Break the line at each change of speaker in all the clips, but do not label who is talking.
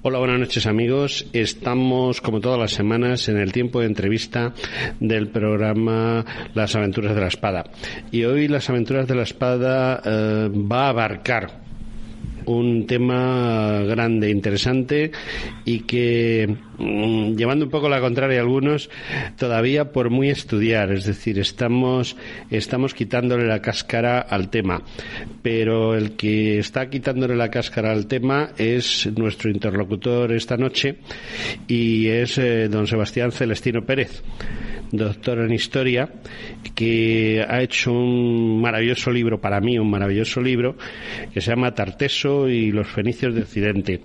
Hola, buenas noches amigos. Estamos como todas las semanas en el tiempo de entrevista del programa Las Aventuras de la Espada. Y hoy Las Aventuras de la Espada va a abarcar un tema grande, interesante y que, llevando un poco la contraria a algunos, todavía por muy estudiar, es decir, estamos quitándole la cáscara al tema, pero el que está quitándole la cáscara al tema es nuestro interlocutor esta noche y es don Sebastián Celestino Pérez, doctor en Historia, que ha hecho un maravilloso libro, para mí un maravilloso libro, que se llama Tarteso y los fenicios de Occidente,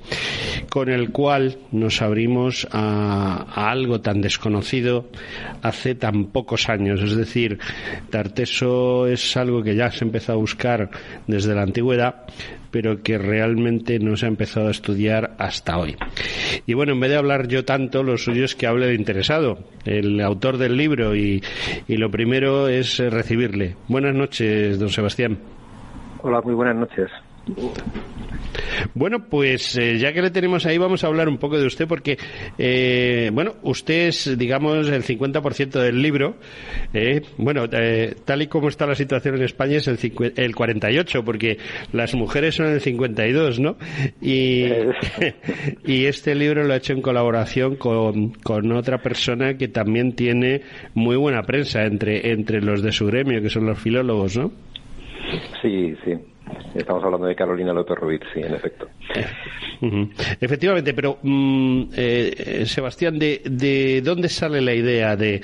con el cual nos abrimos a algo tan desconocido hace tan pocos años. Es decir, Tarteso es algo que ya se empezó a buscar desde la antigüedad, pero que realmente no se ha empezado a estudiar hasta hoy. Y bueno, en vez de hablar yo tanto, lo suyo es que hable el interesado, el autor del libro, y lo primero es recibirle. Buenas noches, don Sebastián.
Hola, muy buenas noches.
Bueno, pues ya que le tenemos ahí, vamos a hablar un poco de usted, porque usted es, digamos, el 50% del libro. Tal y como está la situación en España es el 48%, porque las mujeres son el 52%, ¿no? Y este libro lo ha hecho en colaboración con otra persona que también tiene muy buena prensa entre los de su gremio, que son los filólogos, ¿no?
Sí. Estamos hablando de Carolina López Ruiz, sí, en efecto.
Efectivamente, pero Sebastián, ¿de dónde sale la idea de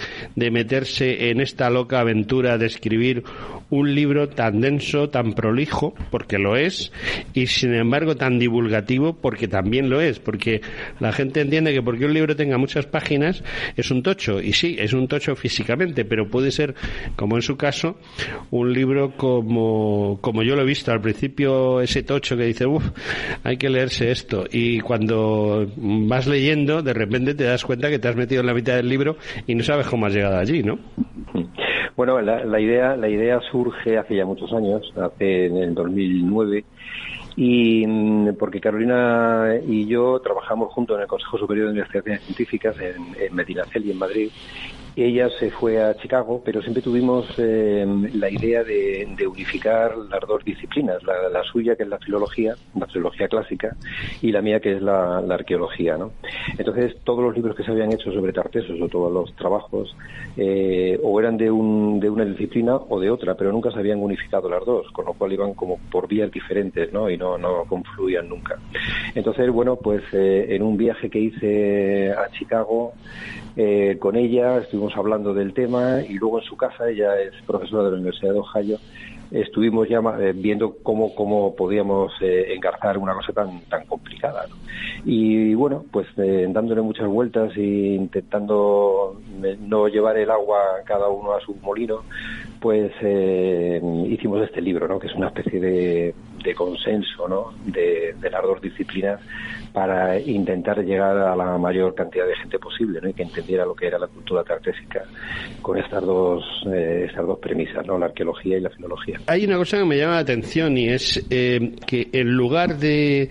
meterse en esta loca aventura de escribir un libro tan denso, tan prolijo, porque lo es, y sin embargo tan divulgativo, porque también lo es? Porque la gente entiende que porque un libro tenga muchas páginas es un tocho, y sí, es un tocho físicamente, pero puede ser, como en su caso, un libro como yo lo he visto al principio, ese tocho que dice, hay que leerse esto, y cuando vas leyendo, de repente te das cuenta que te has metido en la mitad del libro y no sabes cómo has llegado allí, ¿no?
Bueno, la idea surge hace ya muchos años, en el 2009, y porque Carolina y yo trabajamos juntos en el Consejo Superior de Investigaciones Científicas en Medinaceli, en Madrid. Ella se fue a Chicago, pero siempre tuvimos la idea de unificar las dos disciplinas, la suya, que es la filología clásica, y la mía, que es la arqueología, ¿no? Entonces, todos los libros que se habían hecho sobre Tartesos, o todos los trabajos, o eran de una disciplina o de otra, pero nunca se habían unificado las dos, con lo cual iban como por vías diferentes, ¿no? Y no confluían nunca. Entonces, bueno, pues en un viaje que hice a Chicago, con ella estuvimos hablando del tema, y luego en su casa, ella es profesora de la Universidad de Ohio, estuvimos ya viendo cómo podíamos engarzar una cosa tan complicada, ¿no? Y bueno, pues dándole muchas vueltas e intentando no llevar el agua cada uno a su molino, pues hicimos este libro, ¿no? Que es una especie de consenso, ¿no? de las dos disciplinas, para intentar llegar a la mayor cantidad de gente posible, ¿no? Y que entendiera lo que era la cultura tartésica con estas dos premisas, ¿no? La arqueología y la filología.
Hay una cosa que me llama la atención, y es que en lugar de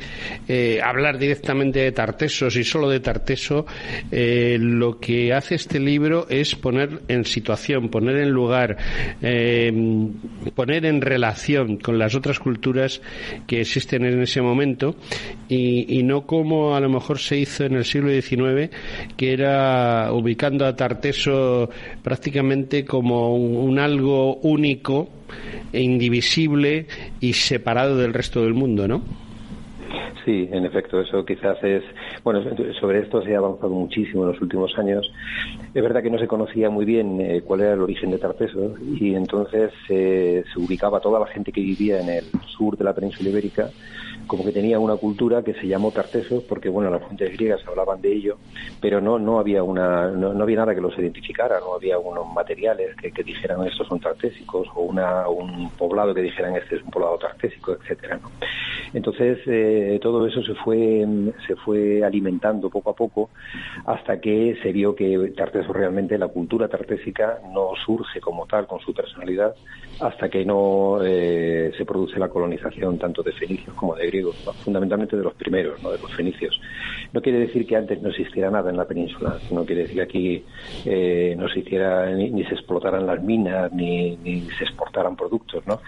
hablar directamente de Tartesos y solo de Tarteso, lo que hace este libro es poner en situación, poner en lugar, poner en relación con las otras culturas que existen en ese momento, y no como a lo mejor se hizo en el siglo XIX, que era ubicando a Tarteso prácticamente como un algo único e indivisible y separado del resto del mundo, ¿no?
Sí, en efecto, eso quizás es... Bueno, sobre esto se ha avanzado muchísimo en los últimos años. Es verdad que no se conocía muy bien cuál era el origen de Tartesos, y entonces se ubicaba toda la gente que vivía en el sur de la península ibérica como que tenía una cultura que se llamó Tartesos, porque bueno, las fuentes griegas hablaban de ello, pero no había nada que los identificara, no había unos materiales que dijeran estos son tartésicos, o un poblado que dijeran este es un poblado tartésico, etcétera, ¿no? Entonces, todo eso se fue alimentando poco a poco hasta que se vio que Tartesos realmente, la cultura tartésica, no surge como tal con su personalidad hasta que no se produce la colonización tanto de fenicios como de griegos, ¿no? Fundamentalmente de los primeros, ¿no? De los fenicios. No quiere decir que antes no existiera nada en la península, no quiere decir que aquí no se hiciera ni se explotaran las minas ni se exportaran productos, ¿no?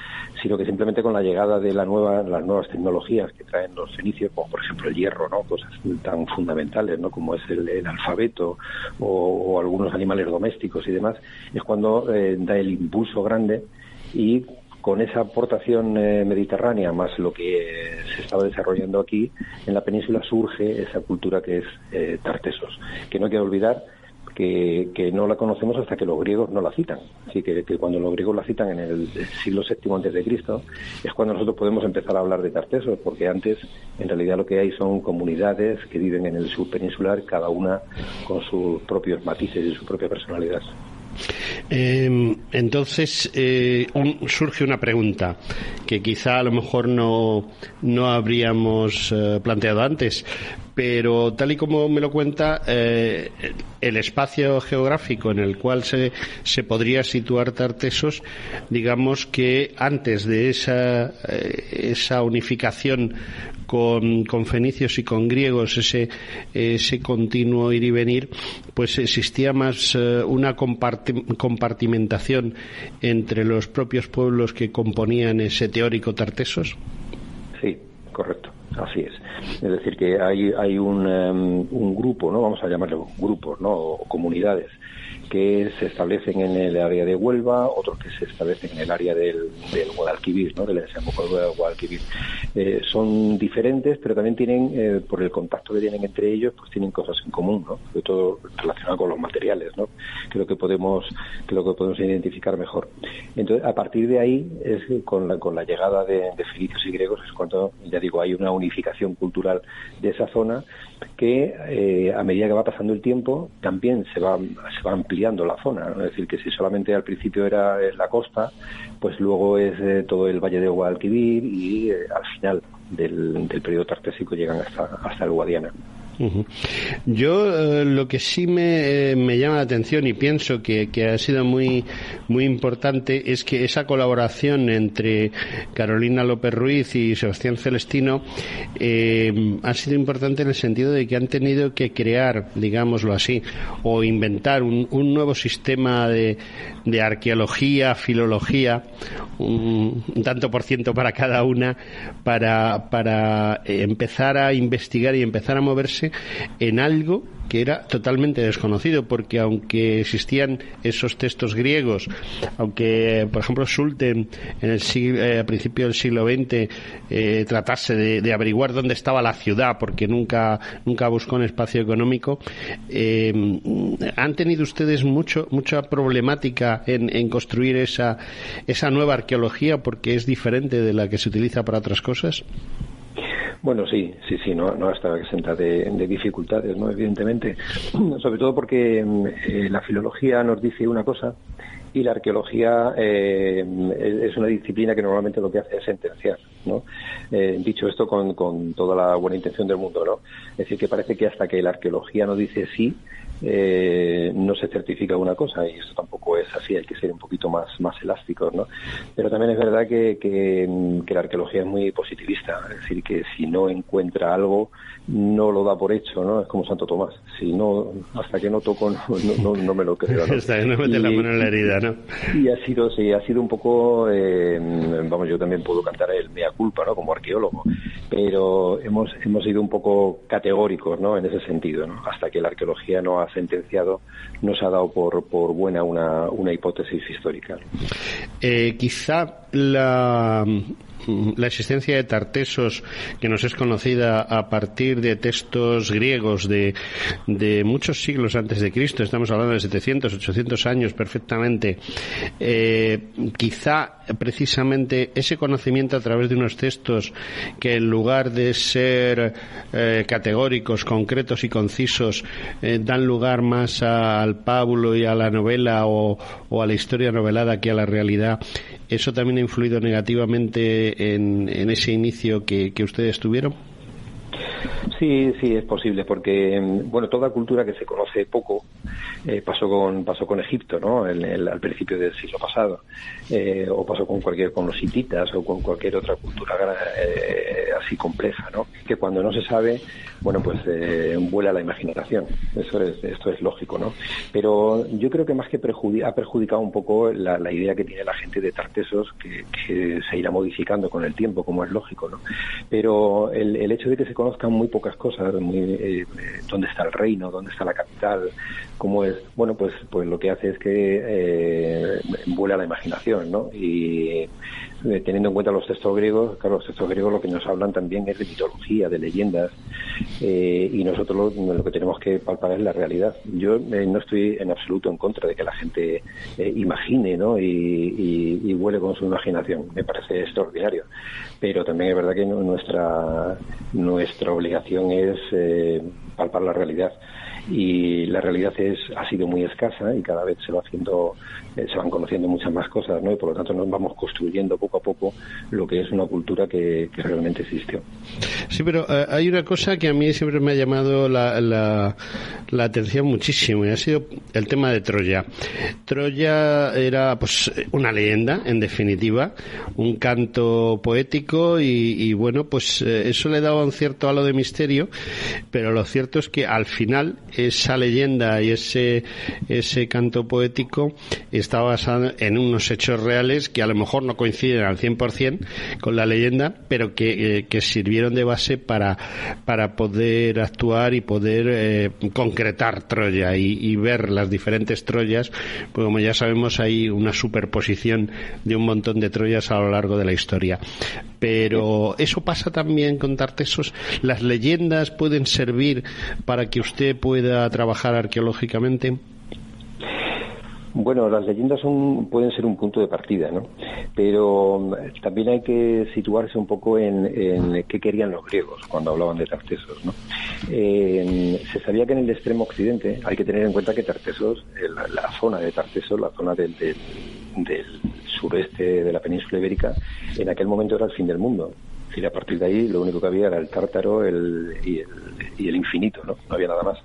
Sino que simplemente con la llegada de las nuevas tecnologías que traen los fenicios, como por ejemplo el hierro, ¿no? Cosas tan fundamentales, ¿no? Como es el alfabeto o algunos animales domésticos y demás, es cuando da el impulso grande, y con esa aportación mediterránea más lo que se estaba desarrollando aquí en la península surge esa cultura que es Tartesos, que no hay que olvidar que no la conocemos hasta que los griegos no la citan. Así que cuando los griegos la citan en el siglo VII a.C. es cuando nosotros podemos empezar a hablar de Tartesos, porque antes en realidad lo que hay son comunidades que viven en el sur peninsular, cada una con sus propios matices y su propia personalidad.
Entonces surge una pregunta que quizá a lo mejor no habríamos planteado antes, pero tal y como me lo cuenta, el espacio geográfico en el cual se podría situar Tartesos, digamos que antes de esa unificación con fenicios y con griegos, ese continuo ir y venir, pues existía más una compartimentación entre los propios pueblos que componían ese teórico Tartesos.
Sí, correcto. Así es. Es decir, que hay un grupo, ¿no? Vamos a llamarlo grupos, ¿no? O comunidades que se establecen en el área de Huelva, otros que se establecen en el área del Guadalquivir, ¿no? Del Guadalquivir. Son diferentes, pero también tienen, por el contacto que tienen entre ellos, pues tienen cosas en común, ¿no? Sobre todo relacionado con los materiales, ¿no? Que lo que podemos identificar mejor. Entonces, a partir de ahí, es con la llegada de fenicios y griegos, es cuando, ya digo, hay una unificación cultural de esa zona que a medida que va pasando el tiempo también se va ampliando la zona, ¿no? Es decir, que si solamente al principio era la costa, pues luego es todo el valle de Guadalquivir y al final del periodo tartésico llegan hasta el Guadiana.
Uh-huh. Yo lo que sí me llama la atención y pienso que ha sido muy muy importante es que esa colaboración entre Carolina López Ruiz y Sebastián Celestino ha sido importante en el sentido de que han tenido que crear, digámoslo así, o inventar un nuevo sistema de arqueología, filología, un tanto por ciento para cada una, para empezar a investigar y empezar a moverse en algo que era totalmente desconocido, porque aunque existían esos textos griegos, aunque por ejemplo Schulte a principios del siglo XX tratase de averiguar dónde estaba la ciudad, porque nunca buscó un espacio económico, han tenido ustedes mucha problemática en construir esa nueva arqueología, porque es diferente de la que se utiliza para otras cosas.
Bueno, sí, no está exenta de dificultades, ¿no? Evidentemente, sobre todo porque la filología nos dice una cosa y la arqueología es una disciplina que normalmente lo que hace es sentenciar, ¿no? Dicho esto con toda la buena intención del mundo, ¿no? Es decir, que parece que hasta que la arqueología no dice sí, no se certifica una cosa, y esto tampoco es así, hay que ser un poquito más elásticos, ¿no? Pero también es verdad que la arqueología es muy positivista, es decir, que si no encuentra algo, no lo da por hecho, ¿no? Es como Santo Tomás, si no, hasta que no toco no me lo creo, ¿no?
Hasta que no mete la mano en la herida, ¿no?
Y ha sido un poco, vamos, yo también puedo cantar el mea culpa, ¿no? Como arqueólogo, pero hemos sido un poco categóricos, ¿no? En ese sentido, ¿no? Hasta que la arqueología no ha sentenciado, no se ha dado por buena una hipótesis histórica.
Quizá la existencia de Tartesos, que nos es conocida a partir de textos griegos de muchos siglos antes de Cristo, estamos hablando de 700, 800 años perfectamente, quizá precisamente ese conocimiento a través de unos textos que en lugar de ser categóricos, concretos y concisos, dan lugar más al pábulo y a la novela o a la historia novelada que a la realidad, eso también ha influido negativamente en ese inicio que ustedes tuvieron?
Sí, es posible, porque bueno, toda cultura que se conoce poco pasó con Egipto, ¿no? Al principio del siglo pasado, o pasó con los hititas o con cualquier otra cultura así compleja, ¿no? Que cuando no se sabe, bueno, pues vuela la imaginación. Esto es lógico, ¿no? Pero yo creo que más que ha perjudicado un poco la idea que tiene la gente de Tartessos, que se irá modificando con el tiempo, como es lógico, ¿no? Pero el hecho de que se conozcan muy pocas cosas, dónde está el reino, dónde está la capital, cómo es, bueno, pues lo que hace es que vuela la imaginación, ¿no? Y teniendo en cuenta los textos griegos, claro, los textos griegos lo que nos hablan también es de mitología, de leyendas, y nosotros lo que tenemos que palpar es la realidad. Yo no estoy en absoluto en contra de que la gente imagine, ¿no? Y vuele con su imaginación. Me parece extraordinario. Pero también es verdad que nuestra obligación es palpar la realidad. Y la realidad ha sido muy escasa y cada vez se van conociendo muchas más cosas, ¿no? Y por lo tanto nos vamos construyendo poco a poco lo que es una cultura que realmente existió.
Sí, pero hay una cosa que a mí siempre me ha llamado la atención muchísimo, y ha sido el tema de Troya. Troya era pues una leyenda, en definitiva, un canto poético y bueno, pues eso le daba un cierto halo de misterio, pero lo cierto es que al final esa leyenda y ese canto poético está basado en unos hechos reales que a lo mejor no coinciden al 100% con la leyenda, pero que sirvieron de base para poder actuar y poder concretar Troya y ver las diferentes Troyas, pues como ya sabemos hay una superposición de un montón de Troyas a lo largo de la historia. Pero eso pasa también con Tartessos. Las leyendas pueden servir para que usted pueda trabajar arqueológicamente.
Bueno, las leyendas pueden ser un punto de partida, ¿no? Pero también hay que situarse un poco en qué querían los griegos cuando hablaban de Tartessos, ¿no? Se sabía que en el extremo occidente, hay que tener en cuenta que Tartessos, la zona de Tartessos, la zona del sureste de la península ibérica, en aquel momento era el fin del mundo. Es decir, a partir de ahí lo único que había era el Tártaro y el infinito, ¿no? No había nada más.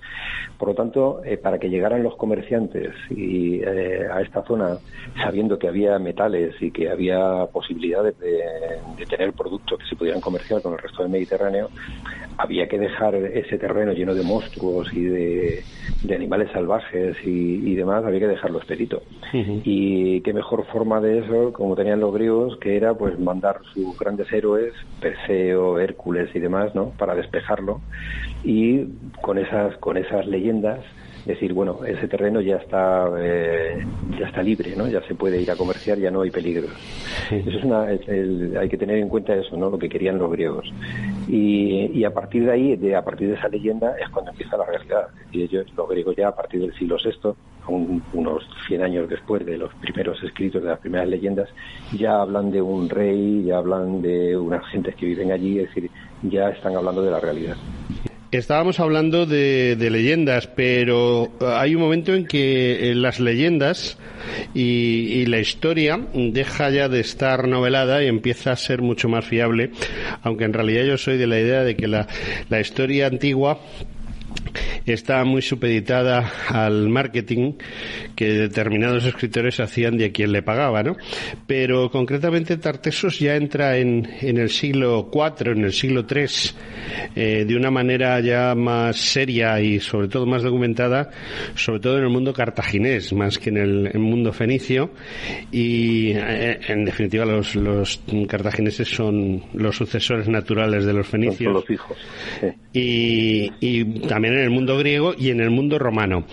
Por lo tanto, para que llegaran los comerciantes a esta zona, sabiendo que había metales y que había posibilidades de tener productos que se pudieran comerciar con el resto del Mediterráneo, había que dejar ese terreno lleno de monstruos y de animales salvajes y demás, había que dejarlo expedito. Uh-huh. Y qué mejor forma de eso, como tenían los griegos, que era pues mandar sus grandes héroes, Perseo, Hércules y demás, ¿no? Para despejarlo, y con esas leyendas decir, bueno, ese terreno ya está libre, ¿no? Ya se puede ir a comerciar, ya no hay peligro. Sí. Eso hay que tener en cuenta eso, ¿no? Lo que querían los griegos. Y a partir de ahí, a partir de esa leyenda, es cuando empieza la realidad. Es decir, los griegos ya a partir del siglo VI, unos 100 años después de los primeros escritos, de las primeras leyendas, ya hablan de un rey, ya hablan de unas gentes que viven allí, es decir, ya están hablando de la realidad.
Estábamos hablando de leyendas, pero hay un momento en que las leyendas y la historia deja ya de estar novelada y empieza a ser mucho más fiable, aunque en realidad yo soy de la idea de que la historia antigua está muy supeditada al marketing que determinados escritores hacían de a quien le pagaba, ¿no? Pero concretamente Tartessos ya entra en el siglo IV, en el siglo III, de una manera ya más seria y sobre todo más documentada, sobre todo en el mundo cartaginés, más que en el mundo fenicio, y en definitiva los cartagineses son los sucesores naturales de los fenicios.
Son los hijos.
Sí. Y también en el mundo griego y en el mundo romano.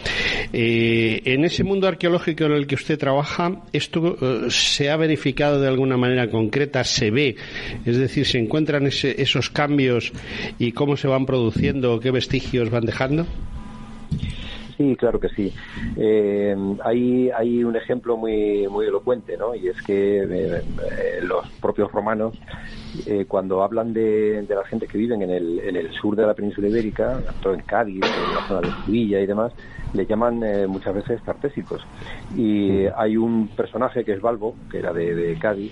En ese mundo arqueológico en el que usted trabaja, ¿esto se ha verificado de alguna manera concreta? ¿Se ve? Es decir, ¿se encuentran esos cambios y cómo se van produciendo o qué vestigios van dejando?
Sí, claro que sí. Hay un ejemplo muy elocuente, ¿no? Y es que los propios romanos, cuando hablan de la gente que viven en el sur de la península ibérica, tanto en Cádiz, en la zona de Sevilla y demás, le llaman muchas veces tartésicos. Y hay un personaje que es Balbo, que era de Cádiz,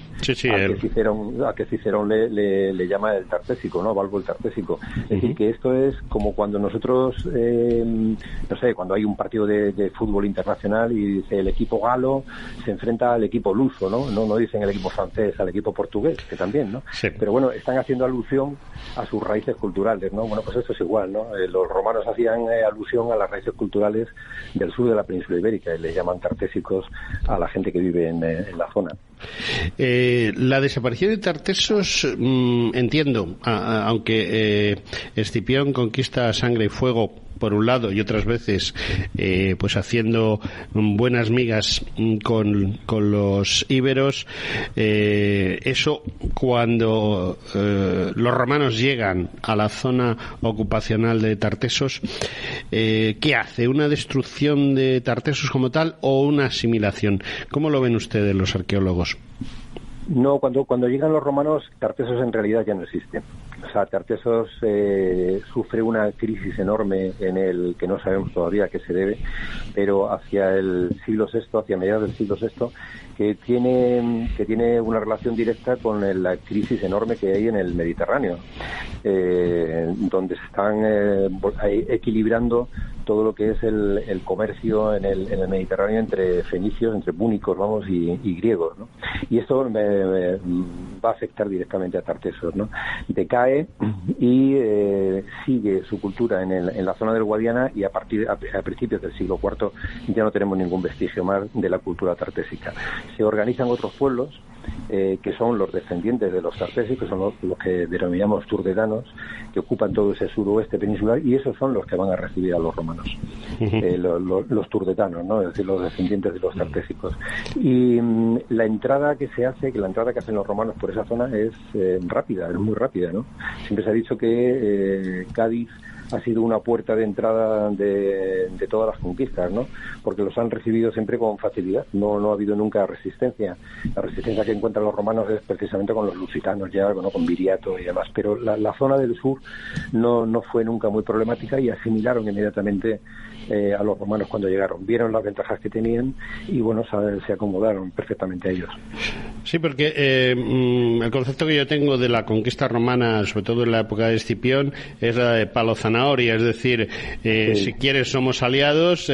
a que Cicerón le llama el tartésico, ¿no? Balbo el tartésico. Es decir, que esto es como cuando nosotros, no sé, cuando hay un partido de fútbol internacional y dice el equipo galo se enfrenta al equipo luso, ¿no? No dicen el equipo francés, al equipo portugués, que también, ¿no? Sí. Pero bueno, están haciendo alusión a sus raíces culturales, ¿no? Bueno, pues esto es igual, ¿no? Los romanos hacían alusión a las raíces culturales del sur de la península ibérica y le llaman tartésicos a la gente que vive en la zona.
La desaparición de Tartesos, entiendo, aunque Escipión conquista Sangre y Fuego por un lado y otras veces pues haciendo buenas migas con los íberos, eso cuando los romanos llegan a la zona ocupacional de Tartesos, ¿qué hace? ¿Una destrucción de Tartesos como tal o una asimilación? ¿Cómo lo ven ustedes los arqueólogos?
No, cuando llegan los romanos, Tartesos en realidad ya no existe. O sea, Tartesos sufre una crisis enorme en el que no sabemos todavía a qué se debe, pero hacia el siglo VI, hacia mediados del siglo VI, que tiene una relación directa con la crisis enorme que hay en el Mediterráneo, donde se están equilibrando todo lo que es el comercio en el Mediterráneo entre fenicios, entre púnicos, vamos, y griegos, ¿no? Y esto va a afectar directamente a Tartesos, ¿no? Decae y sigue su cultura en la zona del Guadiana, y a principios del siglo IV ya no tenemos ningún vestigio más de la cultura tartésica. Se organizan otros pueblos que son los descendientes de los tartésicos, que son los que denominamos turdetanos, que ocupan todo ese suroeste peninsular, y esos son los que van a recibir a los romanos, los turdetanos, ¿no? Es decir, los descendientes de los tartésicos. Y la entrada que hacen los romanos por esa zona es rápida, es muy rápida, ¿no? Siempre se ha dicho que Cádiz ha sido una puerta de entrada de todas las conquistas, ¿no? Porque los han recibido siempre con facilidad, no ha habido nunca resistencia. La resistencia que encuentran los romanos es precisamente con los lusitanos ya, ¿no? Con Viriato y demás, pero la zona del sur no fue nunca muy problemática, y asimilaron inmediatamente a los romanos cuando llegaron. Vieron las ventajas que tenían y bueno, se acomodaron perfectamente a ellos.
Sí, porque el concepto que yo tengo de la conquista romana, sobre todo en la época de Escipión, es la de palo zanahoria, es decir, sí. Si quieres somos aliados,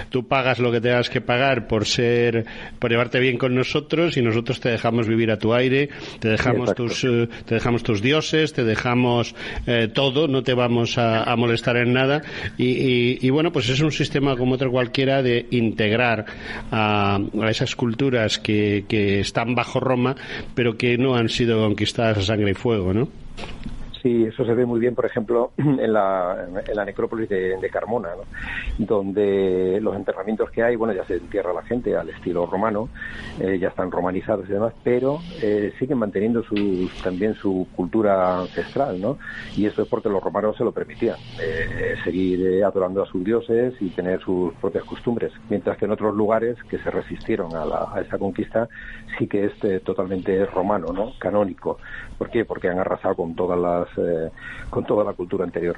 tú pagas lo que tengas que pagar por llevarte bien con nosotros, y nosotros te dejamos vivir a tu aire, te dejamos tus dioses, te dejamos todo, no te vamos a molestar en nada, y bueno, pues es un sistema como otro cualquiera de integrar a esas culturas que están bajo Roma, pero que no han sido conquistadas a sangre y fuego, ¿no?
Sí, eso se ve muy bien, por ejemplo, en la necrópolis de Carmona, ¿no? Donde los enterramientos que hay, bueno, ya se entierra la gente al estilo romano, ya están romanizados y demás, pero siguen manteniendo también su cultura ancestral, ¿no? Y eso es porque los romanos se lo permitían, seguir adorando a sus dioses y tener sus propias costumbres, mientras que en otros lugares que se resistieron a esa conquista sí que es totalmente romano, ¿no? Canónico. ¿Por qué? Porque han arrasado con toda la cultura anterior.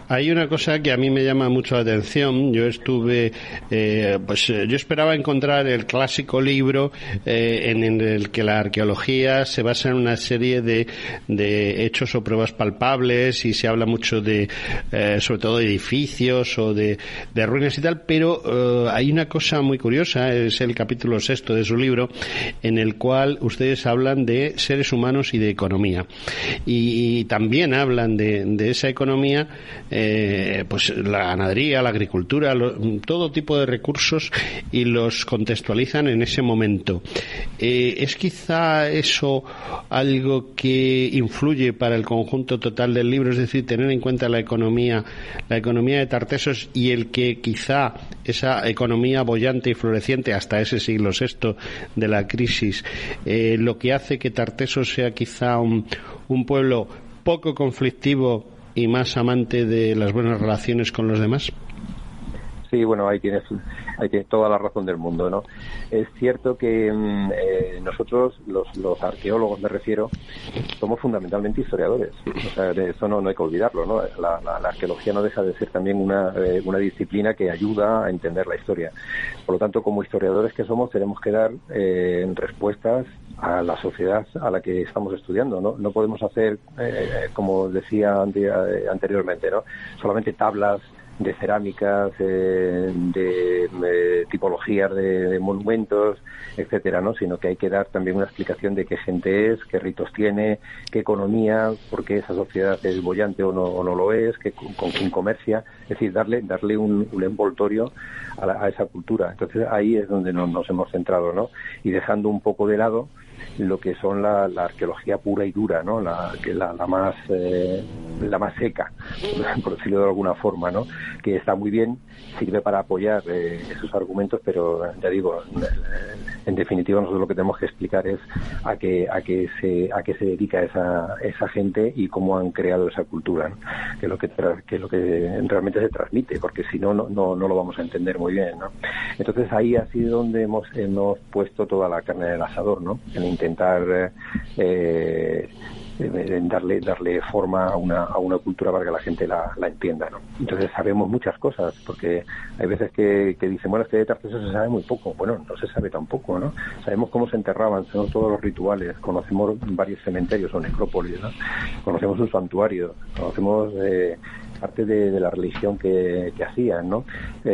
Hay una cosa que a mí me llama mucho la atención. Yo estuve, yo esperaba encontrar el clásico libro en el que la arqueología se basa en una serie de hechos o pruebas palpables, y se habla mucho sobre todo de edificios o de ruinas y tal, pero hay una cosa muy curiosa, es el capítulo 6 de su libro, en el cual ustedes hablan de seres humanos y de economía, y también hablan de esa economía, pues la ganadería, la agricultura, todo tipo de recursos, y los contextualizan en ese momento. ¿Es quizá eso algo que influye para el conjunto total del libro? Es decir, tener en cuenta la economía de Tartesos, y el que quizá esa economía boyante y floreciente hasta ese siglo VI de la crisis, lo que hace que Tartesos sea quizá un pueblo poco conflictivo y más amante de las buenas relaciones con los demás.
Sí, bueno, ahí tienes toda la razón del mundo, ¿no? Es cierto que nosotros, los arqueólogos, me refiero, somos fundamentalmente historiadores. O sea, de eso no hay que olvidarlo, ¿no? La arqueología no deja de ser también una disciplina que ayuda a entender la historia. Por lo tanto, como historiadores que somos, tenemos que dar respuestas a la sociedad a la que estamos estudiando, ¿no? No podemos hacer, como decía anteriormente, ¿no? Solamente tablas de cerámicas, de tipologías de monumentos, etcétera, ¿no? Sino que hay que dar también una explicación de qué gente es, qué ritos tiene, qué economía, por qué esa sociedad es boyante o no lo es, con quién comercia, es decir, darle un envoltorio a esa cultura. Entonces ahí es donde nos hemos centrado, ¿no? Y dejando un poco de lado lo que son la arqueología pura y dura, ¿no? La más seca, por decirlo de alguna forma, ¿no? Que está muy bien, sirve para apoyar esos argumentos, pero ya digo, en definitiva nosotros lo que tenemos que explicar es a qué se dedica esa gente y cómo han creado esa cultura, ¿no? Que es lo que realmente se transmite, porque si no lo vamos a entender muy bien, ¿no? Entonces ahí ha sido donde hemos puesto toda la carne del asador, ¿no? En intentar darle forma a una cultura para que la gente la entienda, ¿no? Entonces sabemos muchas cosas, porque hay veces que dicen, bueno, es que de Tartesos se sabe muy poco. Bueno, no se sabe tampoco, ¿no? Sabemos cómo se enterraban, sabemos todos los rituales, conocemos varios cementerios o necrópolis, ¿no? Conocemos un santuario, conocemos parte de la religión que hacían, ¿no?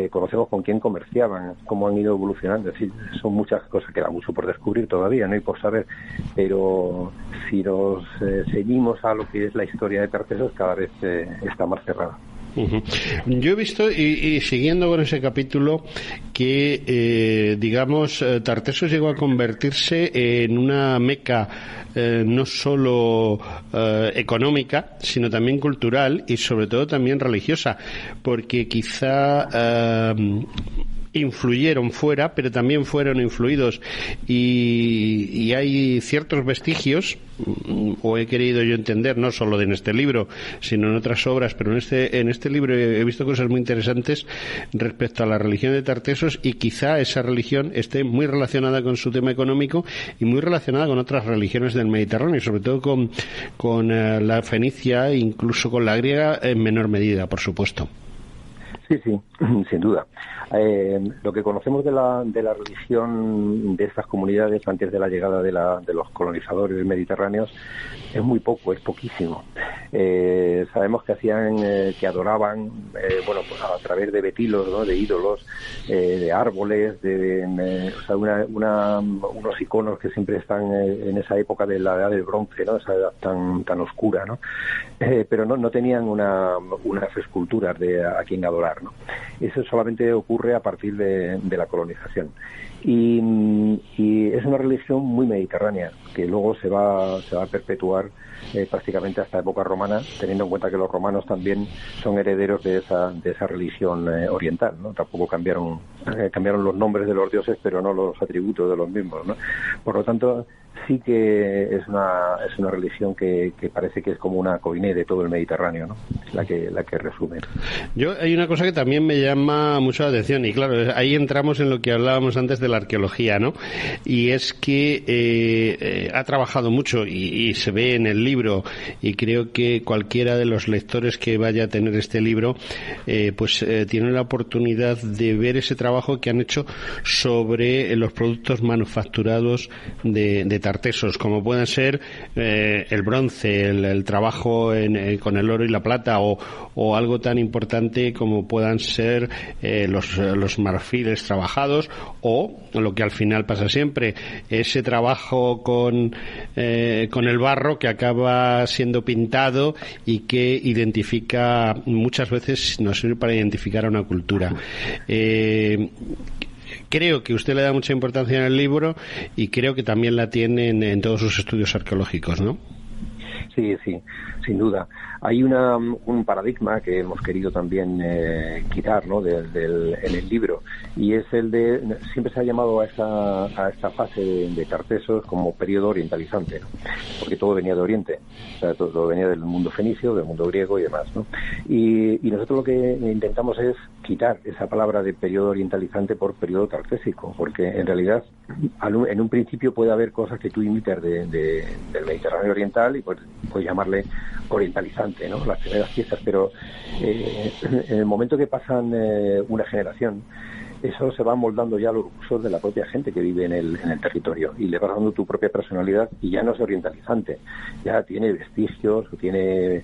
Conocemos con quién comerciaban, cómo han ido evolucionando. Es decir, son muchas cosas, queda mucho por descubrir todavía, ¿no? Y por saber, pero si nos ceñimos a lo que es la historia de Tartesos, cada vez está más cerrada.
Uh-huh. Yo he visto, y siguiendo con ese capítulo, que Tartesos llegó a convertirse en una meca no solo económica, sino también cultural y sobre todo también religiosa, porque quizá influyeron fuera, pero también fueron influidos, y hay ciertos vestigios, o he querido yo entender, no solo en este libro, sino en otras obras, pero en este libro he visto cosas muy interesantes respecto a la religión de Tartesos, y quizá esa religión esté muy relacionada con su tema económico y muy relacionada con otras religiones del Mediterráneo, sobre todo con la fenicia e incluso con la griega en menor medida, por supuesto.
Sí, sin duda. Lo que conocemos de la religión de estas comunidades antes de la llegada de los colonizadores mediterráneos es muy poco, es poquísimo. Sabemos que que adoraban, pues a través de vetilos, ¿no? De ídolos, de árboles, unos iconos que siempre están en esa época de la edad del bronce, ¿no? Esa edad tan oscura, ¿no? Pero no tenían unas esculturas a quien adorar, ¿no? Eso solamente ocurre a partir de la colonización. Y es una religión muy mediterránea, que luego se va a perpetuar prácticamente hasta época romana, teniendo en cuenta que los romanos también son herederos de esa religión oriental, ¿no? Tampoco cambiaron los nombres de los dioses, pero no los atributos de los mismos, ¿no? Por lo tanto, sí que es una religión que parece que es como una coine de todo el Mediterráneo, ¿no? Es la que resume.
Hay una cosa que también me llama mucho la atención, y claro, ahí entramos en lo que hablábamos antes de la arqueología, ¿no? Y es que ha trabajado mucho, y se ve en el libro, y creo que cualquiera de los lectores que vaya a tener este libro tiene la oportunidad de ver ese trabajo que han hecho sobre los productos manufacturados de Tartesos, como pueden ser el bronce, el trabajo con el oro y la plata, o algo tan importante como puedan ser los marfiles trabajados, o lo que al final pasa siempre, ese trabajo con el barro que acaba siendo pintado y que identifica, muchas veces nos sirve para identificar a una cultura. Creo que usted le da mucha importancia en el libro, y creo que también la tiene en todos sus estudios arqueológicos, ¿no?
Sí, sí, sin duda. Hay un paradigma que hemos querido también quitar, ¿no?, en el libro, y es el de, siempre se ha llamado a esta fase de Tartesos como periodo orientalizante, ¿no?, porque todo venía de Oriente, o sea, todo venía del mundo fenicio, del mundo griego y demás, ¿no? Y nosotros lo que intentamos es quitar esa palabra de periodo orientalizante por periodo tartésico, porque en realidad en un principio puede haber cosas que tú imitas del Mediterráneo oriental y puedes llamarle orientalizante, ¿no?, las primeras piezas, pero en el momento que pasan una generación, eso se va moldando ya los usos de la propia gente que vive en el territorio, y le vas dando tu propia personalidad, y ya no es orientalizante, ya tiene vestigios, tiene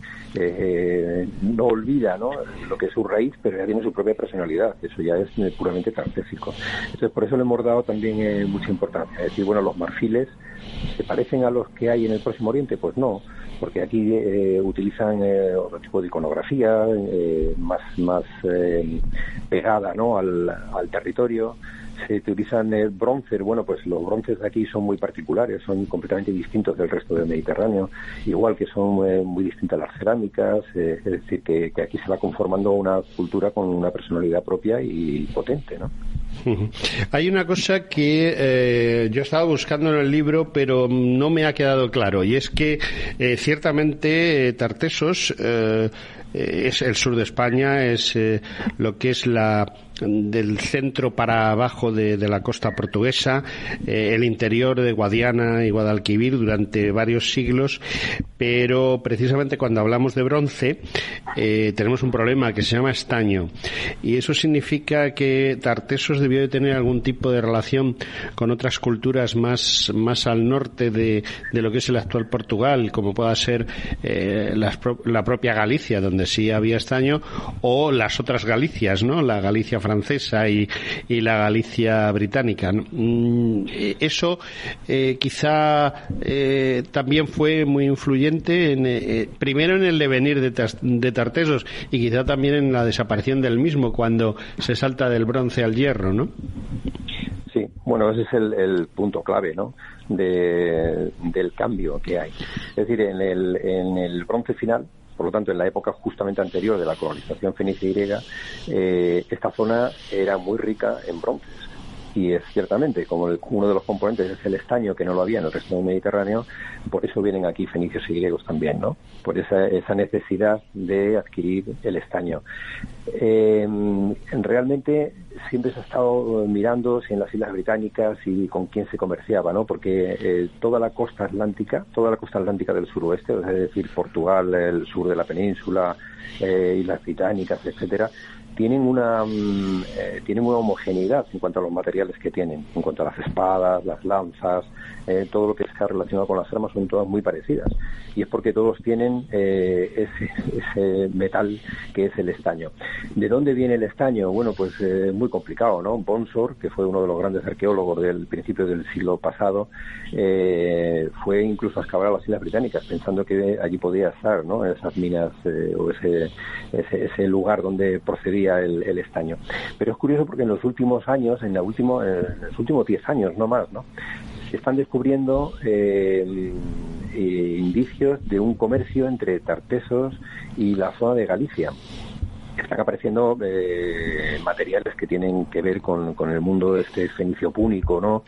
no olvida, ¿no?, lo que es su raíz, pero ya tiene su propia personalidad. Eso ya es puramente tartésico. Entonces, por eso le hemos dado también mucha importancia. Es decir, bueno, los marfiles ¿se parecen a los que hay en el Próximo Oriente? Pues no, porque aquí utilizan otro tipo de iconografía más pegada, ¿no?, al territorio. Se utilizan bronces. Bueno, pues los bronces de aquí son muy particulares, son completamente distintos del resto del Mediterráneo, igual que son muy distintas las cerámicas, es decir, que aquí se va conformando una cultura con una personalidad propia y potente, ¿no?
Hay una cosa que yo estaba buscando en el libro, pero no me ha quedado claro, y es que ciertamente Tartesos es el sur de España, es lo que es del centro para abajo de la costa portuguesa, el interior de Guadiana y Guadalquivir durante varios siglos, pero precisamente cuando hablamos de bronce tenemos un problema que se llama estaño, y eso significa que Tartesos debió de tener algún tipo de relación con otras culturas más al norte de lo que es el actual Portugal, como pueda ser la propia Galicia, donde sí había estaño, o las otras Galicias, ¿no?, la Galicia francesa y la Galicia británica, ¿no? Eso quizá también fue muy influyente primero en el devenir de Tartesos, y quizá también en la desaparición del mismo cuando se salta del bronce al hierro, ¿no?
Sí, bueno, ese es el punto clave, ¿no?, del cambio que hay. Es decir, en el bronce final, por lo tanto, en la época justamente anterior de la colonización fenicia y griega, esta zona era muy rica en bronces. Y es ciertamente, como uno de los componentes es el estaño, que no lo había en el resto del Mediterráneo, por eso vienen aquí fenicios y griegos también, ¿no?, por esa necesidad de adquirir el estaño. Realmente siempre se ha estado mirando si en las Islas Británicas y con quién se comerciaba, ¿no?, porque toda la costa atlántica del suroeste, es decir, Portugal, el sur de la península, Islas Británicas, etcétera, tienen una homogeneidad en cuanto a los materiales que tienen, en cuanto a las espadas, las lanzas, todo lo que está relacionado con las armas son todas muy parecidas, y es porque todos tienen ese metal que es el estaño. ¿De dónde viene el estaño? Bueno, pues muy complicado, ¿no? Bonsor, que fue uno de los grandes arqueólogos del principio del siglo pasado, fue incluso a excavar a las Islas Británicas pensando que allí podía estar, ¿no?, esas minas o ese lugar donde procedía el estaño. Pero es curioso porque en los últimos años, en los últimos 10 años, no más, ¿no?, se están descubriendo indicios de un comercio entre Tartesos y la zona de Galicia. Están apareciendo materiales que tienen que ver con el mundo fenicio púnico, ¿no?,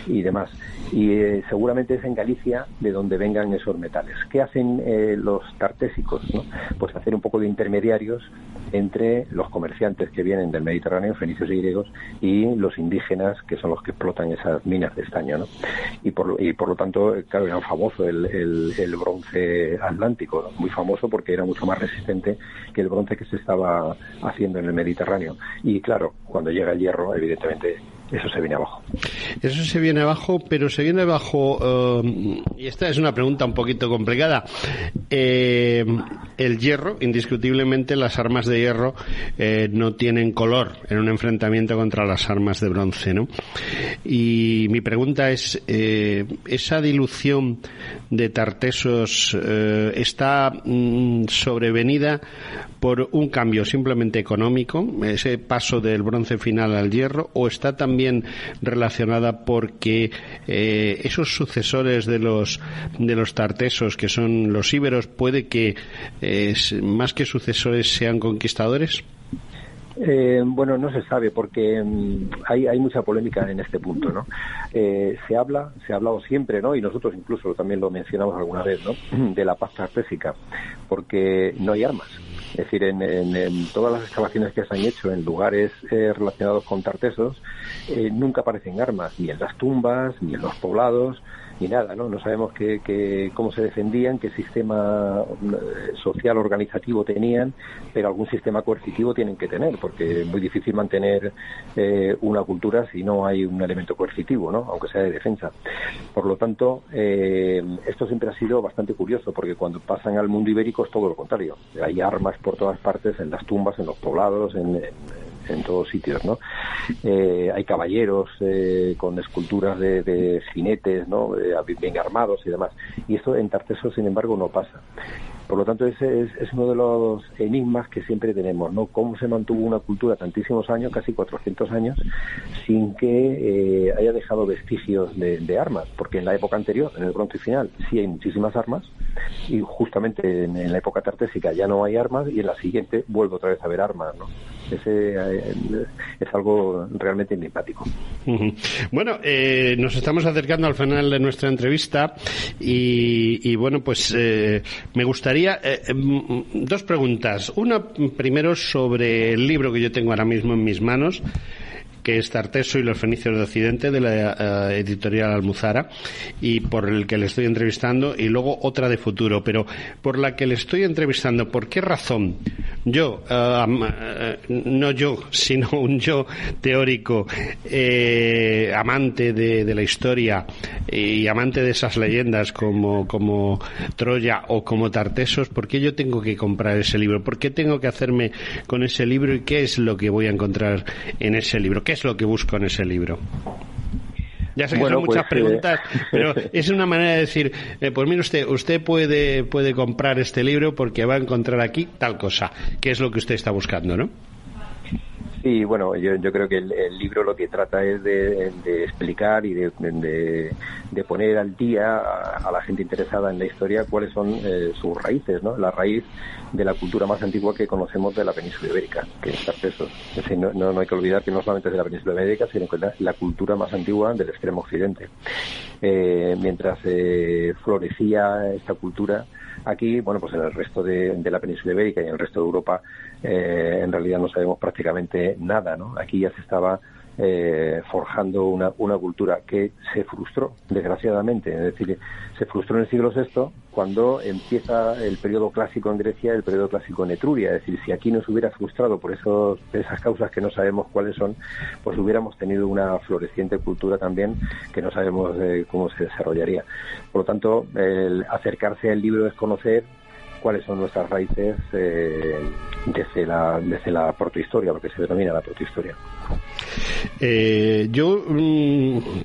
y demás. Y seguramente es en Galicia de donde vengan esos metales. ¿Qué hacen los tartésicos, ¿no? Pues hacer un poco de intermediarios entre los comerciantes que vienen del Mediterráneo, fenicios y griegos, y los indígenas, que son los que explotan esas minas de estaño, ¿no? Y por lo tanto, claro, era famoso el bronce atlántico, ¿no?, muy famoso porque era mucho más resistente que el bronce que se estaba haciendo en el Mediterráneo. Y claro, cuando llega el hierro, evidentemente eso se viene abajo.
Eso se viene abajo, pero se viene abajo, y esta es una pregunta un poquito complicada. El hierro, indiscutiblemente, las armas de hierro no tienen color en un enfrentamiento contra las armas de bronce, ¿no? Y mi pregunta es, ¿esa dilución de Tartesos está sobrevenida por un cambio simplemente económico, ese paso del bronce final al hierro, o está también también relacionada porque esos sucesores de los tartesos, que son los íberos, puede que más que sucesores sean conquistadores?
Bueno, no se sabe porque hay mucha polémica en este punto, ¿no? Se ha hablado siempre, ¿no? Y nosotros incluso también lo mencionamos alguna vez, ¿no? De la paz tartésica, porque no hay armas. Es decir, en todas las excavaciones que se han hecho en lugares relacionados con tartesos, nunca aparecen armas, ni en las tumbas, ni en los poblados, ni nada, ¿no? No sabemos cómo se defendían, qué sistema social organizativo tenían, pero algún sistema coercitivo tienen que tener, porque es muy difícil mantener una cultura si no hay un elemento coercitivo, ¿no? Aunque sea de defensa. Por lo tanto, esto siempre ha sido bastante curioso, porque cuando pasan al mundo ibérico es todo lo contrario. Hay armas por todas partes, en las tumbas, en los poblados, en todos sitios, ¿no? Hay caballeros con esculturas de jinetes, ¿no? Bien armados y demás. Y esto en Tartesos, sin embargo, no pasa. Por lo tanto, ese es uno de los enigmas que siempre tenemos, ¿no? Cómo se mantuvo una cultura tantísimos años, casi 400 años, sin que haya dejado vestigios de armas, porque en la época anterior, en el Bronce final, sí hay muchísimas armas, y justamente en la época tartésica ya no hay armas, y en la siguiente vuelve otra vez a haber armas, ¿no? Es algo realmente enigmático.
Bueno, nos estamos acercando al final de nuestra entrevista y bueno, pues me gustaría dos preguntas. Una primero sobre el libro que yo tengo ahora mismo en mis manos, que es Tarteso y los fenicios de Occidente, de la editorial Almuzara, y por el que le estoy entrevistando, y luego otra de futuro, pero por la que le estoy entrevistando, ¿por qué razón yo, no yo, sino un yo teórico, amante de la historia y amante de esas leyendas como Troya o como Tartesos, por qué yo tengo que comprar ese libro? ¿Por qué tengo que hacerme con ese libro y qué es lo que voy a encontrar en ese libro? ¿Qué es lo que busco en ese libro? Ya sé que son muchas preguntas, pero es una manera de decir, pues mire usted puede comprar este libro porque va a encontrar aquí tal cosa, que es lo que usted está buscando, ¿no?
Sí, bueno, yo creo que el libro lo que trata es de explicar y de poner al día a la gente interesada en la historia cuáles son sus raíces, ¿no? La raíz de la cultura más antigua que conocemos de la península ibérica, que es Tartesos. Es decir, no hay que olvidar que no solamente es de la península ibérica, sino que es la cultura más antigua del extremo occidente. Mientras florecía esta cultura, aquí, bueno, pues en el resto de la península ibérica y en el resto de Europa, en realidad no sabemos prácticamente nada, ¿no? Aquí ya se estaba forjando una cultura que se frustró, desgraciadamente. Es decir, se frustró en el siglo VI cuando empieza el periodo clásico en Grecia, el periodo clásico en Etruria. Es decir, si aquí no se hubiera frustrado por esas causas que no sabemos cuáles son, pues hubiéramos tenido una floreciente cultura también que no sabemos cómo se desarrollaría. Por lo tanto, el acercarse al libro es conocer cuáles son nuestras raíces desde la protohistoria, porque se denomina la protohistoria.
Yo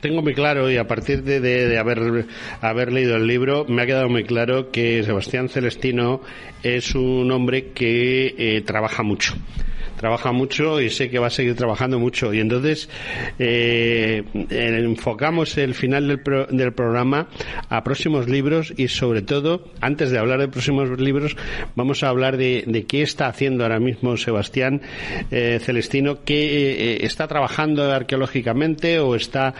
tengo muy claro, y a partir de haber leído el libro, me ha quedado muy claro que Sebastián Celestino es un hombre que trabaja mucho y sé que va a seguir trabajando mucho, y entonces enfocamos el final del programa a próximos libros, y sobre todo, antes de hablar de próximos libros, vamos a hablar de qué está haciendo ahora mismo Sebastián Celestino, que está trabajando arqueológicamente o está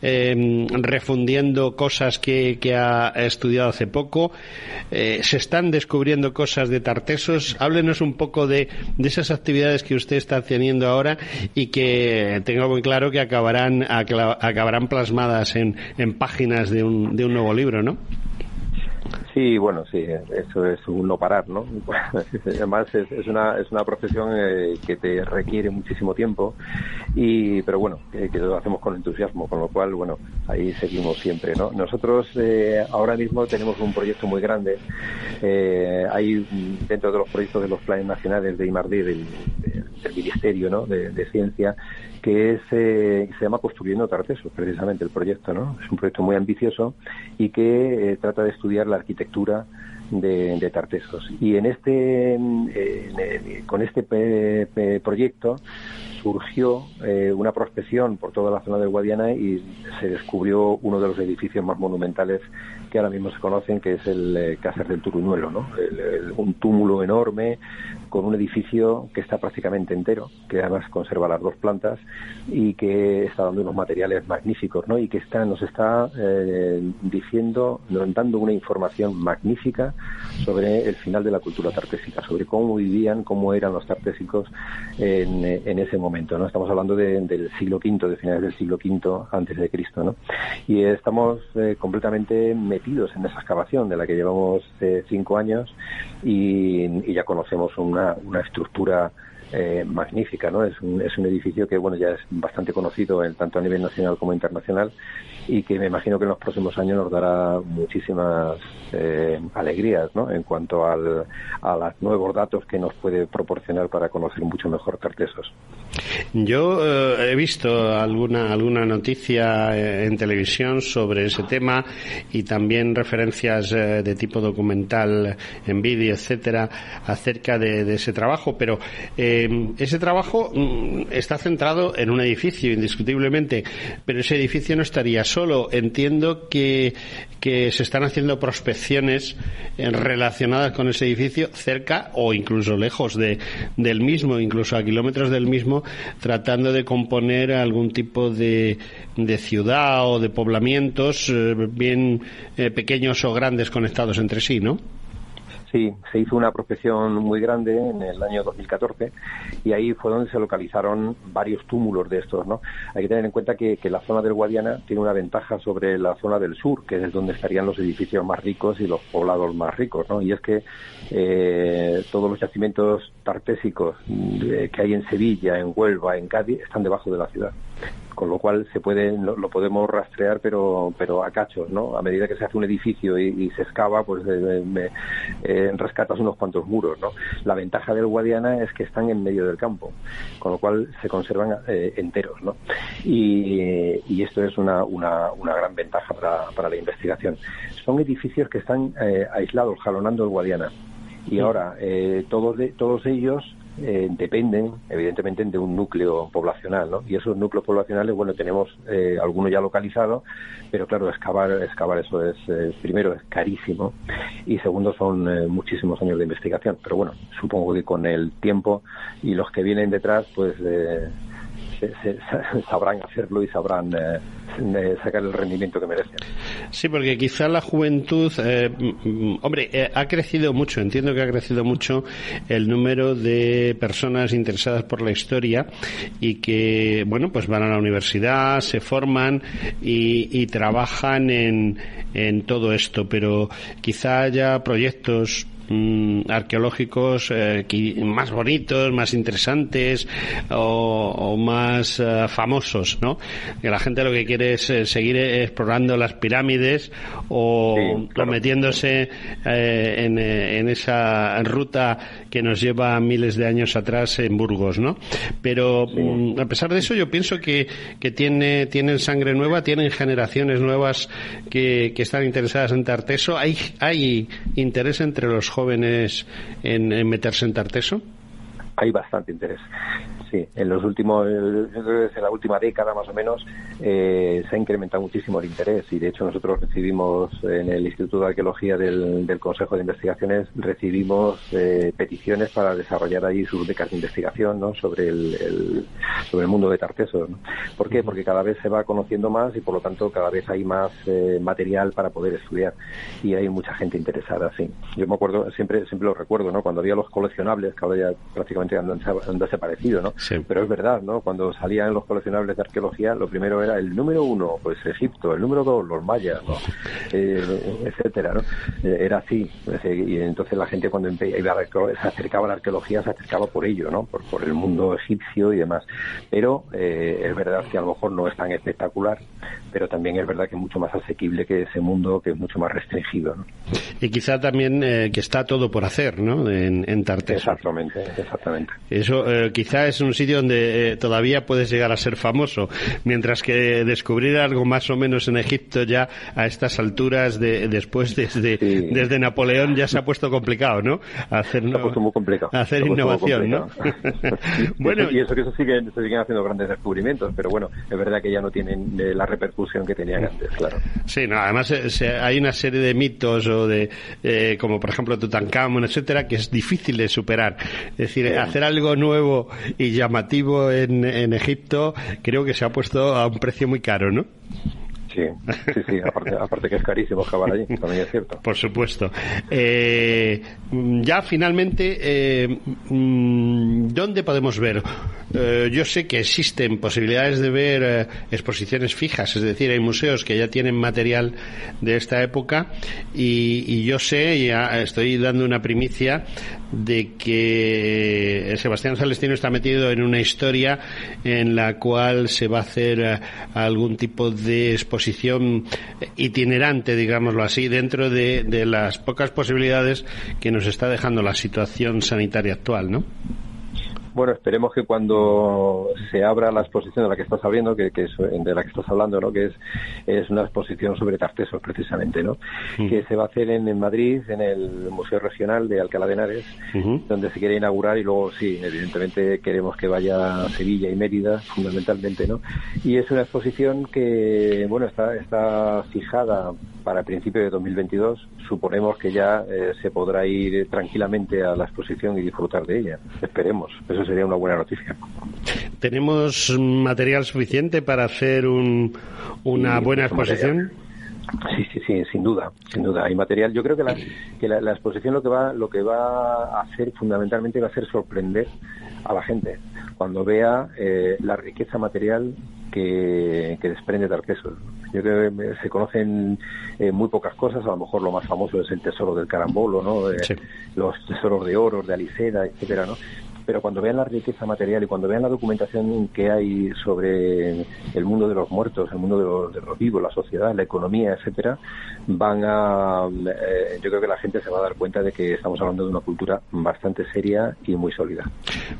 refundiendo cosas que ha estudiado hace poco. Se están descubriendo cosas de Tartesos. Háblenos un poco de esas actividades que usted está teniendo ahora y que tengo muy claro que acabarán plasmadas en páginas de un nuevo libro, ¿no?
Sí, bueno, sí, eso es un no parar, ¿no? Además es una profesión que te requiere muchísimo tiempo, pero bueno, que lo hacemos con entusiasmo, con lo cual, bueno, ahí seguimos siempre, ¿no? Nosotros ahora mismo tenemos un proyecto muy grande, hay dentro de los proyectos de los planes nacionales de I+D, del Ministerio, ¿no?, de Ciencia, que se llama Construyendo Tartesos, precisamente el proyecto, ¿no? Es un proyecto muy ambicioso y que trata de estudiar la arquitectura de Tartesos. Y con este proyecto surgió una prospección por toda la zona del Guadiana y se descubrió uno de los edificios más monumentales que ahora mismo se conocen, que es el Cásser del Turuñuelo, ¿no? Un túmulo enorme con un edificio que está prácticamente entero, que además conserva las 2 plantas y que está dando unos materiales magníficos, ¿no? Y que nos está dando una información magnífica sobre el final de la cultura tartésica, sobre cómo vivían, cómo eran los tartésicos en ese momento, ¿no? Estamos hablando del siglo V, de finales del siglo V antes de Cristo, ¿no? Y estamos completamente metidos en esa excavación de la que llevamos 5 años y ya conocemos una estructura magnífica, ¿no? Es un edificio que, bueno, ya es bastante conocido tanto a nivel nacional como internacional y que me imagino que en los próximos años nos dará muchísimas alegrías, ¿no? En cuanto a los nuevos datos que nos puede proporcionar para conocer mucho mejor Tartesos.
Yo he visto alguna noticia en televisión sobre ese tema y también referencias de tipo documental en vídeo, etcétera, acerca de ese trabajo, pero ese trabajo está centrado en un edificio, indiscutiblemente, pero ese edificio no estaría solo. Entiendo que se están haciendo prospecciones relacionadas con ese edificio cerca o incluso lejos del mismo, incluso a kilómetros del mismo, tratando de componer algún tipo de ciudad o de poblamientos bien pequeños o grandes conectados entre sí, ¿no?
Sí, se hizo una prospección muy grande en el año 2014 y ahí fue donde se localizaron varios túmulos de estos, ¿no? Hay que tener en cuenta que la zona del Guadiana tiene una ventaja sobre la zona del sur, que es donde estarían los edificios más ricos y los poblados más ricos, ¿no? Y es que todos los yacimientos tartésicos que hay en Sevilla, en Huelva, en Cádiz, están debajo de la ciudad. Con lo cual lo podemos rastrear, pero a cachos, ¿no? A medida que se hace un edificio y se excava, pues rescatas unos cuantos muros, ¿no? La ventaja del Guadiana es que están en medio del campo, con lo cual se conservan enteros, ¿no? Y esto es una gran ventaja para la investigación. Son edificios que están aislados, jalonando el Guadiana. Y ahora, todos ellos dependen, evidentemente, de un núcleo poblacional, ¿no? Y esos núcleos poblacionales, bueno, tenemos algunos ya localizados, pero claro, excavar eso es, primero, es carísimo y segundo, son muchísimos años de investigación. Pero bueno, supongo que con el tiempo y los que vienen detrás, pues sabrán hacerlo y sabrán sacar el rendimiento que merecen.
Sí, porque quizá la juventud, ha crecido mucho, entiendo que ha crecido mucho el número de personas interesadas por la historia y que, bueno, pues van a la universidad, se forman y trabajan en todo esto, pero quizá haya proyectos arqueológicos más bonitos, más interesantes o más famosos, ¿no? Que la gente lo que quiere es seguir explorando las pirámides o metiéndose en esa ruta que nos lleva miles de años atrás en Burgos, ¿no? Pero a pesar de eso, yo pienso que tienen sangre nueva, tienen generaciones nuevas que están interesadas en Tarteso. ¿Hay interés entre los jóvenes en meterse en Tarteso?
Hay bastante interés. Sí, en los últimos, yo creo que desde la última década más o menos se ha incrementado muchísimo el interés y de hecho nosotros recibimos en el Instituto de Arqueología del Consejo de Investigaciones peticiones para desarrollar ahí sus becas de investigación, ¿no? sobre el mundo de Tartesos, ¿no? ¿Por qué? Porque cada vez se va conociendo más y por lo tanto cada vez hay más material para poder estudiar y hay mucha gente interesada, sí. Yo me acuerdo, siempre lo recuerdo, ¿no? Cuando había los coleccionables, que ahora ya prácticamente han desaparecido, ¿no? Sí. Pero es verdad, ¿no? Cuando salían los coleccionables de arqueología, lo primero era el número 1, pues Egipto, el número 2, los mayas, ¿no? Etcétera, ¿no? Era así. Y entonces la gente cuando se acercaba a la arqueología, se acercaba por ello, ¿no? Por el mundo egipcio y demás. Pero es verdad que a lo mejor no es tan espectacular, pero también es verdad que es mucho más asequible que ese mundo que es mucho más restringido, ¿no?
Y quizá también que está todo por hacer, ¿no? En Tarteso.
Exactamente. Efectivamente.
Eso quizá es un sitio donde todavía puedes llegar a ser famoso, mientras que descubrir algo más o menos en Egipto ya a estas alturas, después desde Napoleón ya se ha puesto complicado, ¿no?
Se ha puesto muy complicado.
Hacer innovación, ¿no?
Bueno, y eso que se siguen haciendo grandes descubrimientos, pero bueno, es verdad que ya no tienen la repercusión que tenían antes, claro.
Sí, no, además hay una serie de mitos como por ejemplo Tutankamón, etcétera, que es difícil de superar. Es decir, hacer algo nuevo y llamativo en Egipto creo que se ha puesto a un precio muy caro, ¿no?
Sí, aparte que es carísimo acabar allí, también es cierto.
Por supuesto. Ya finalmente, ¿dónde podemos ver? Yo sé que existen posibilidades de ver exposiciones fijas, es decir, hay museos que ya tienen material de esta época y yo sé, ya estoy dando una primicia de que Sebastián Celestino está metido en una historia en la cual se va a hacer algún tipo de exposición itinerante, digámoslo así, dentro de las pocas posibilidades que nos está dejando la situación sanitaria actual, ¿no?
Bueno, esperemos que cuando se abra la exposición de la que estás hablando, de la que estás hablando, ¿no? Que es una exposición sobre Tartessos, precisamente, ¿no? Que se va a hacer en Madrid, en el Museo Regional de Alcalá de Henares, donde se quiere inaugurar, y luego sí, evidentemente queremos que vaya a Sevilla y Mérida, fundamentalmente, ¿no? Y es una exposición que, bueno, está fijada para principios de 2022. Suponemos que ya se podrá ir tranquilamente a la exposición y disfrutar de ella. Esperemos. Eso sería una buena noticia.
¿Tenemos material suficiente para hacer una buena exposición?
Sí, sin duda. Hay material. Yo creo que la exposición lo que va a hacer fundamentalmente va a ser sorprender a la gente cuando vea la riqueza material que desprende Tartessos. Yo creo que se conocen muy pocas cosas. A lo mejor lo más famoso es el tesoro del carambolo, ¿no? Los tesoros de oro, de Aliseda, etcétera, ¿no? Pero cuando vean la riqueza material y cuando vean la documentación que hay sobre el mundo de los muertos, el mundo de los vivos, la sociedad, la economía, etcétera, yo creo que la gente se va a dar cuenta de que estamos hablando de una cultura bastante seria y muy sólida.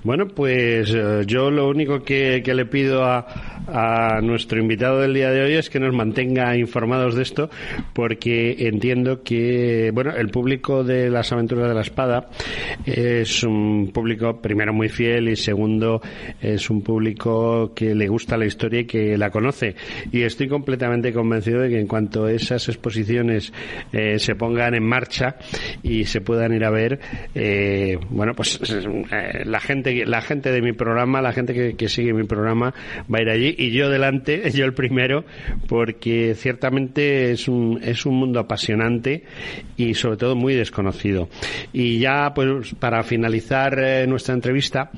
Bueno, pues yo lo único que le pido a nuestro invitado del día de hoy es que nos mantenga informados de esto, porque entiendo que, bueno, el público de las Aventuras de la Espada es un público, primero, muy fiel, y segundo, es un público que le gusta la historia y que la conoce, y estoy completamente convencido de que en cuanto esas exposiciones se pongan en marcha y se puedan ir a ver, bueno, pues la gente de mi programa, la gente que sigue mi programa va a ir allí, y yo delante, yo el primero, porque ciertamente es un mundo apasionante y sobre todo muy desconocido. Y ya, pues, para finalizar nuestra entrevista,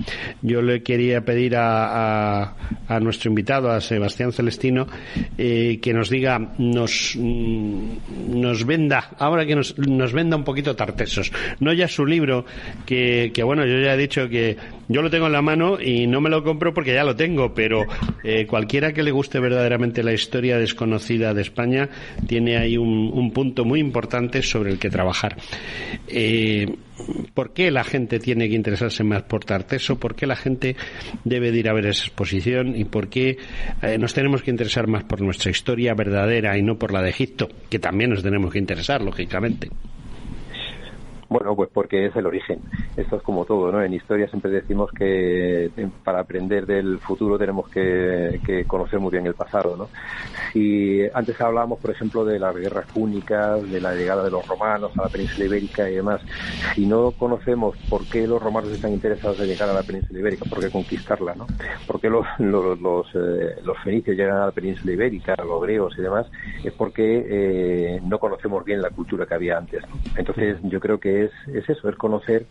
yo le quería pedir a nuestro invitado, a Sebastián Celestino, que nos diga, nos venda, ahora que nos venda un poquito Tartessos. No ya su libro, que bueno, yo ya he dicho que yo lo tengo en la mano y no me lo compro porque ya lo tengo, pero cualquiera que le guste verdaderamente la historia desconocida de España tiene ahí un punto muy importante sobre el que trabajar. ¿Por qué la gente tiene que interesarse más por Tartessos? ¿Por qué la gente debe de ir a ver esa exposición? ¿Y por qué nos tenemos que interesar más por nuestra historia verdadera y no por la de Egipto? Que también nos tenemos que interesar, lógicamente.
Bueno, pues porque es el origen. Esto es como todo, ¿no? En historia siempre decimos que para aprender del futuro tenemos que conocer muy bien el pasado, ¿no? Si antes hablábamos, por ejemplo, de las guerras púnicas, de la llegada de los romanos a la península ibérica y demás, si no conocemos por qué los romanos están interesados en llegar a la península ibérica, por qué conquistarla, ¿no? Por qué los fenicios llegan a la península ibérica, los griegos y demás, es porque no conocemos bien la cultura que había antes, ¿no? Entonces, yo creo que es eso, es conocer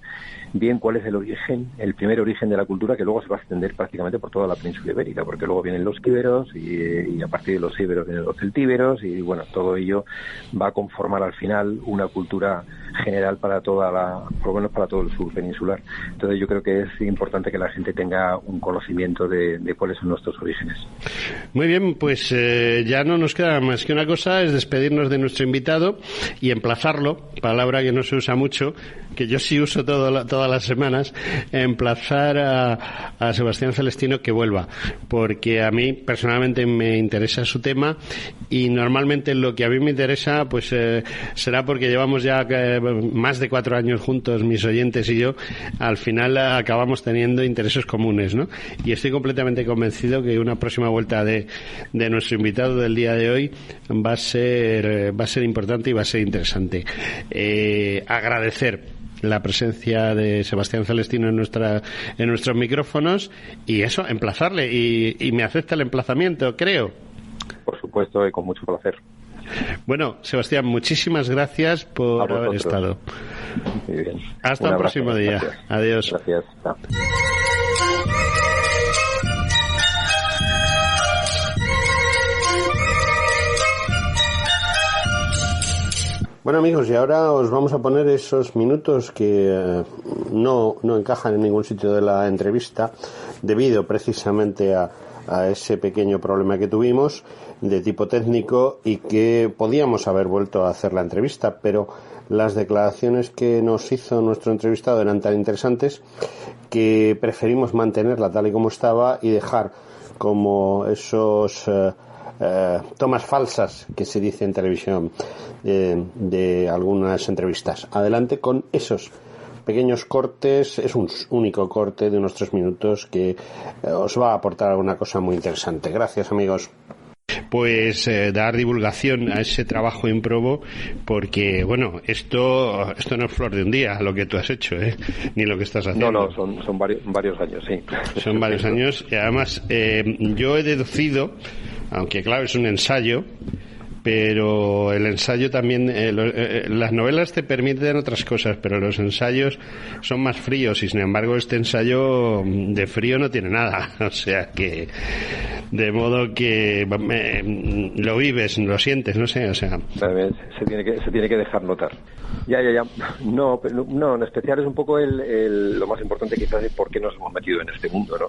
bien cuál es el origen, el primer origen de la cultura, que luego se va a extender prácticamente por toda la península ibérica, porque luego vienen los íberos y a partir de los íberos vienen los celtíberos, y bueno, todo ello va a conformar al final una cultura general para por lo menos para todo el sur peninsular. Entonces yo creo que es importante que la gente tenga un conocimiento de cuáles son nuestros orígenes.
Muy bien, pues ya no nos queda más que una cosa, es despedirnos de nuestro invitado y emplazarlo, palabra que no se usa mucho, hecho, que yo sí uso todas las semanas, emplazar a Sebastián Celestino que vuelva, porque a mí personalmente me interesa su tema, y normalmente lo que a mí me interesa pues será porque llevamos ya más de 4 años juntos, mis oyentes y yo. Al final acabamos teniendo intereses comunes, ¿no? Y estoy completamente convencido que una próxima vuelta de nuestro invitado del día de hoy va a ser importante y va a ser interesante. Agradecer la presencia de Sebastián Celestino en nuestros micrófonos, y eso, emplazarle, y me acepta el emplazamiento, creo.
Por supuesto, y con mucho placer.
Bueno, Sebastián, muchísimas gracias por haber estado.
Muy bien.
Hasta el próximo día.
Gracias.
Adiós.
Gracias. Chao.
Bueno, amigos, y ahora os vamos a poner esos minutos que no encajan en ningún sitio de la entrevista, debido precisamente a ese pequeño problema que tuvimos de tipo técnico, y que podíamos haber vuelto a hacer la entrevista, pero las declaraciones que nos hizo nuestro entrevistado eran tan interesantes que preferimos mantenerla tal y como estaba y dejar como esos tomas falsas que se dice en televisión de algunas entrevistas. Adelante con esos pequeños cortes. Es un único corte de unos 3 minutos que os va a aportar alguna cosa muy interesante. Gracias, amigos. Pues dar divulgación a ese trabajo ímprobo, porque bueno, esto no es flor de un día lo que tú has hecho, ni lo que estás haciendo.
No, son varios años, sí.
Son varios años, y además yo he deducido, aunque claro, es un ensayo, pero el ensayo también, las novelas te permiten otras cosas, pero los ensayos son más fríos, y sin embargo este ensayo de frío no tiene nada, o sea que, de modo que lo vives, lo sientes, no sé, o sea.
Se tiene que dejar notar. Ya. No, en especial es un poco lo más importante quizás es por qué nos hemos metido en este mundo, ¿no?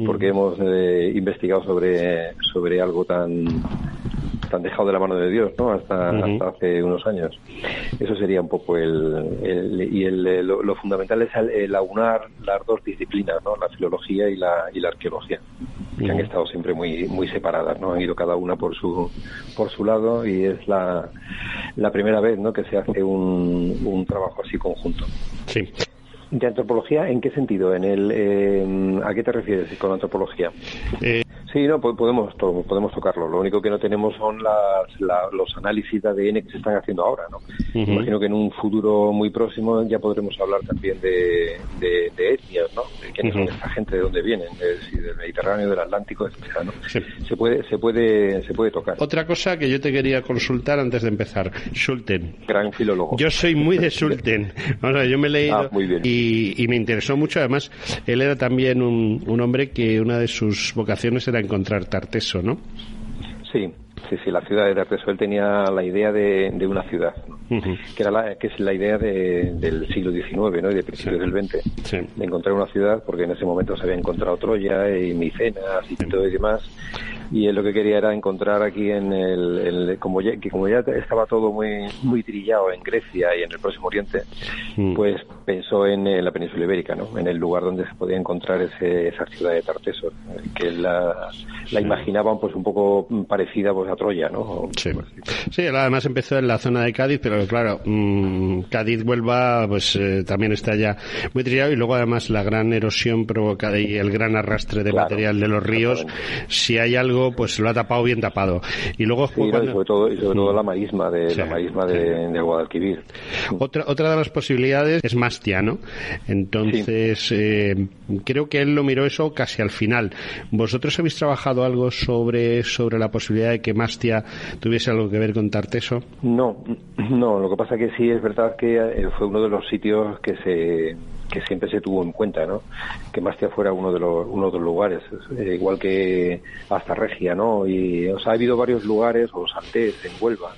Porque hemos investigado sobre algo tan dejado de la mano de Dios, ¿no? Hasta hace unos años. Eso sería un poco lo fundamental es el aunar las dos disciplinas, ¿no? La filología y la arqueología, que han estado siempre muy muy separadas, ¿no? Han ido cada una por su lado, y es la primera vez, ¿no?, que se hace un trabajo así conjunto. Sí. ¿De antropología en qué sentido? ¿A qué te refieres con antropología? Sí, no, podemos tocarlo. Lo único que no tenemos son los análisis de ADN que se están haciendo ahora, ¿no? Imagino que en un futuro muy próximo ya podremos hablar también de etnias, ¿no? De quiénes son esta gente, de dónde vienen, del Mediterráneo, del Atlántico, etcétera, ¿no? Sí. Se puede tocar. Otra cosa que yo te quería consultar antes de empezar, Schulten. Gran filólogo. Yo soy muy de Schulten. O sea, yo me he leído muy bien. Y me interesó mucho. Además, él era también un hombre que una de sus vocaciones era encontrar Tarteso, ¿no? Sí, la ciudad de Tarteso. Él tenía la idea de una ciudad, ¿no? Que es la idea del siglo XIX, ¿no? Y de principios del XX, de encontrar una ciudad, porque en ese momento se había encontrado Troya y Micenas y todo y demás, y él lo que quería era encontrar aquí como ya estaba todo muy muy trillado en Grecia y en el Próximo Oriente, pues pensó en la península ibérica, ¿no? En el lugar donde se podía encontrar esa ciudad de Tarteso, que él la imaginaban pues un poco parecida pues a Troya, ¿no? Sí, él además empezó en la zona de Cádiz, pero claro, Cádiz, Huelva, pues también está ya muy trillado, y luego además la gran erosión provocada y el gran arrastre de material de los ríos, si hay algo, pues lo ha tapado bien tapado. Y luego sobre todo la marisma de Guadalquivir. Otra de las posibilidades es Mastia, ¿no? Entonces creo que él lo miró eso casi al final. ¿Vosotros habéis trabajado algo sobre la posibilidad de que Mastia tuviese algo que ver con Tarteso? No, lo que pasa que sí es verdad que fue uno de los sitios que siempre se tuvo en cuenta, ¿no? Que Mastia fuera uno de los lugares, igual que hasta Regia, ¿no? Y, o sea, ha habido varios lugares, o Saltés, en Huelva,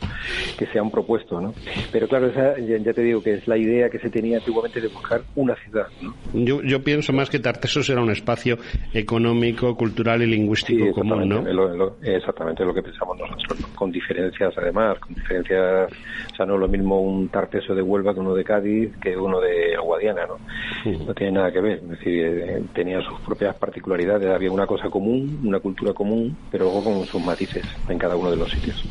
que se han propuesto, ¿no? Pero claro, esa, ya te digo que es la idea que se tenía antiguamente de buscar una ciudad, ¿no?
Yo pienso más que Tartessos era un espacio económico, cultural y lingüístico común, ¿no?
Exactamente lo que pensamos nosotros, ¿no? Con diferencias además, o sea, no es lo mismo un Tarteso de Huelva que uno de Cádiz, que uno de Guadiana, ¿no? No tiene nada que ver, es decir, tenía sus propias particularidades, había una cosa común, una cultura común, pero luego con sus matices en cada uno de los sitios.